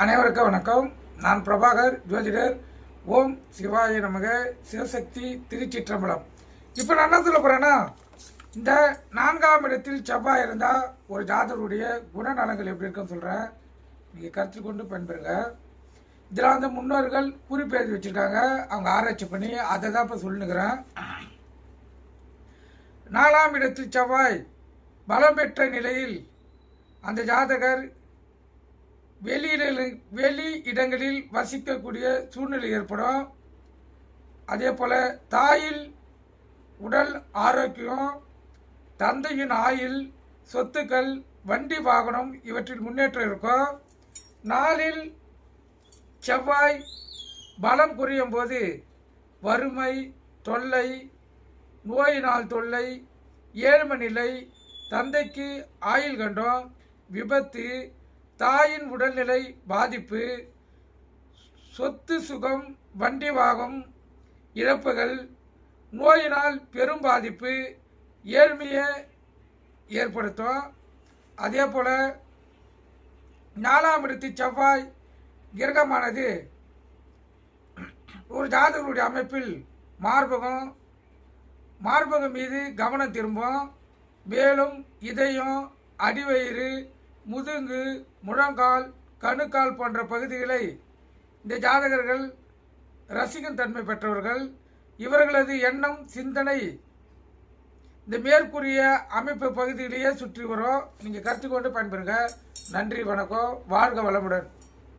அனைவருக்கும் வணக்கம். நான் பிரபாகர் ஜோதிடர். ஓம் சிவாய நமக. சிவசக்தி திருச்சிற்றம்பலம். இப்போ நான் என்ன சொல்ல போகிறேன்னா, இந்த 4ஆம் இடத்தில் செவ்வாய் இருந்தால் ஒரு ஜாதகருடைய குணநலங்கள் எப்படி இருக்குன்னு சொல்கிறேன். நீங்கள் கருத்தில் கொண்டு பயன்பெறுங்க. இதில் வந்து முன்னோர்கள் குறிப்பு எழுதி வச்சுருக்காங்க, அவங்க ஆராய்ச்சி பண்ணி அதை தான் இப்போ சொல்லுங்கிறேன். 4ஆம் இடத்தில் செவ்வாய் பலம் பெற்ற நிலையில் அந்த ஜாதகர் வெளி இடங்களில் வசிக்கக்கூடிய சூழ்நிலை ஏற்படும். அதே போல் தாயில் உடல் ஆரோக்கியம், தந்தையின் ஆயுள், சொத்துக்கள், வண்டி வாகனம் இவற்றில் முன்னேற்றம் இருக்கும். நாளில் செவ்வாய் பலம் குறையும் போது வறுமை தொல்லை, நோயினால் தொல்லை, ஏழ்மை நிலை, தந்தைக்கு ஆயுள் கண்டம், விபத்து, தாயின் உடல்நிலை பாதிப்பு, சொத்து சுகம், வண்டி வாகம் இழப்புகள், நோயினால் பெரும் பாதிப்பு, ஏழ்மையை ஏற்படுத்தும். அதே போல் 4ஆம் இடத்தில் செவ்வாய் கிரகமானது ஒரு ஜாதகருடைய அமைப்பில் மார்பகம் மீது கவனம் திரும்பும். மேலும் இதயம், அடிவயிறு, முதுகு, முழங்கால், கணுக்கால் போன்ற பகுதிகளை இந்த ஜாதகர்கள் ரசிக்கும் தன்மை பெற்றவர்கள். இவர்களது எண்ணம், சிந்தனை இந்த மேற்கூறிய அமைப்பு பகுதியிலேயே சுற்றி வரும். நீங்கள் கருத்து கொண்டு பயன்பெறுங்க. நன்றி, வணக்கம், வாழ்க வளமுடன்.